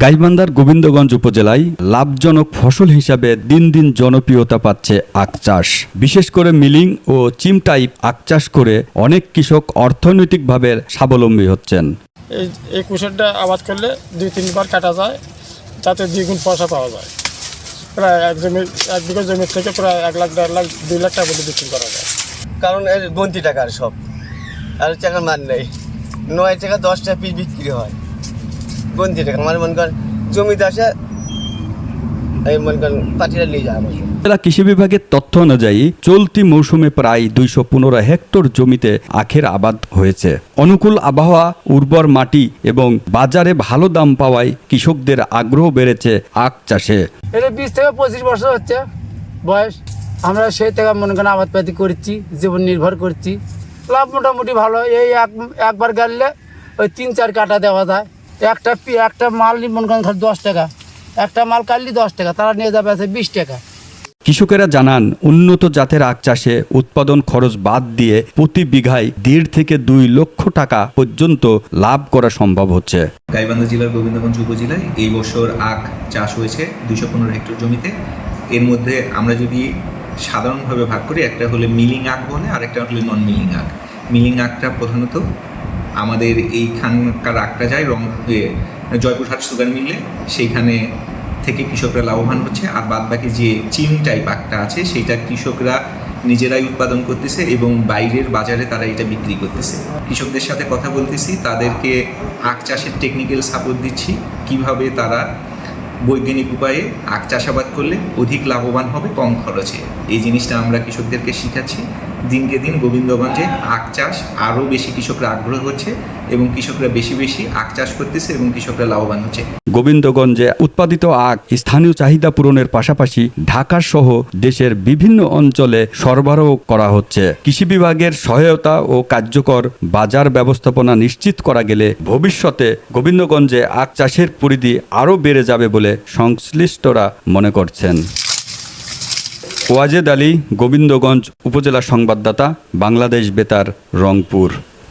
গাইবান্ধার গোবিন্দগঞ্জ উপজেলায় লাভজনক ফসল হিসাবে দিন দিন জনপ্রিয়তা পাচ্ছে আখ চাষ। বিশেষ করে মিলিং ও চিম টাইপ আখ চাষ করে অনেক কৃষক অর্থনৈতিকভাবে স্বাবলম্বী হচ্ছেন। এই কুশলটা আবাদ করলে 2-3 বার কাটা যায়, যাতে দ্বিগুণ পয়সা পাওয়া যায়। প্রায় এক বিঘা জমির থেকে প্রায় 1 লাখ, 1.5 লাখ, 2 লাখ টাকা পর্যন্ত বিক্রি করা যায়। কারণ এর গন্তি টাকার সব, আর টাকার মান নেই। 9 টাকা 10 টাকা পিস বিক্রি হয়, গন্তি টাকা। আমার মনে করেন জমিতে আসে, এই মনে করেন পাটিরা নিয়ে যায়। জেলা কৃষি বিভাগের তথ্য অনুযায়ী চলতি মৌসুমে প্রায় 215 হেক্টর জমিতে আখের আবাদ হয়েছে। অনুকূল আবহাওয়া, উর্বর মাটি এবং বাজারে ভালো দাম পাওয়ায় কৃষকদের আগ্রহ বেড়েছে আখ চাষে। এটা 20 থেকে 25 বছর হচ্ছে বয়স। আমরা সেই থেকে মনে করেন আবাদপাতি করছি, জীবন নির্ভর করছি। লাভ মোটামুটি ভালো। এই একবার গাড়লে ওই 3-4 কাটা দেওয়া যায়। একটা মাল মনে করেন 10 টাকা, একটা মাল কাটলি 10 টাকা, তারা নিয়ে যাবে আছে 20 টাকা। কৃষকেরা জানান, উন্নত জাতের আখ চাষে উৎপাদন খরচ বাদ দিয়ে প্রতি বিঘায় 1.5 থেকে 2 লক্ষ টাকা পর্যন্ত লাভ করা সম্ভব হচ্ছে। গাইবান্ধা জেলার গোবিন্দগঞ্জ উপজেলায় এই বছর আখ চাষ হয়েছে 215 হেক্টর জমিতে। এর মধ্যে আমরা যদি সাধারণভাবে ভাগ করি, একটা হলে মিলিং আখ বলে, আর একটা হলে নন মিলিং আখ। মিলিং আখটা প্রধানত আমাদের এইখানকার আখটা যায় জয়পুরহাট সুগার মিলে, সেইখানে থেকে কৃষকরা লাভবান হচ্ছে। আর বাদ বাকি যে চিম টাইপ আখটা আছে, সেইটা কৃষকরা নিজেরাই উৎপাদন করতেছে এবং বাইরের বাজারে তারা এটা বিক্রি করতেছে। কৃষকদের সাথে কথা বলতেছি, তাদেরকে আখ চাষের টেকনিক্যাল সাপোর্ট দিচ্ছি, কিভাবে তারা বৈজ্ঞানিক উপায়ে আখ চাষাবাদ করলে অধিক লাভবান হবে কম খরচে। এই জিনিসটা আমরা কৃষকদেরকে শিখাচ্ছি। দিনকে দিন গোবিন্দগঞ্জে আখ চাষ আরও বেশি কৃষকরা আগ্রহ হচ্ছে এবং কৃষকরা বেশি বেশি আখ চাষ করতেছে এবং কৃষকরা লাভবান হচ্ছে। গোবিন্দগঞ্জে উৎপাদিত আখ স্থানীয় চাহিদা পূরণের পাশাপাশি ঢাকা সহ দেশের বিভিন্ন অঞ্চলে সরবরাহ করা হচ্ছে। কৃষি বিভাগের সহায়তা ও কার্যকর বাজার ব্যবস্থাপনা নিশ্চিত করা গেলে ভবিষ্যতে গোবিন্দগঞ্জে আখ চাষের পরিধি আরও বেড়ে যাবে বলে সংশ্লিষ্টরা মনে করছেন। ওয়াজেদ আলী, গোবিন্দগঞ্জ উপজেলা সংবাদদাতা, বাংলাদেশ বেতার, রংপুর।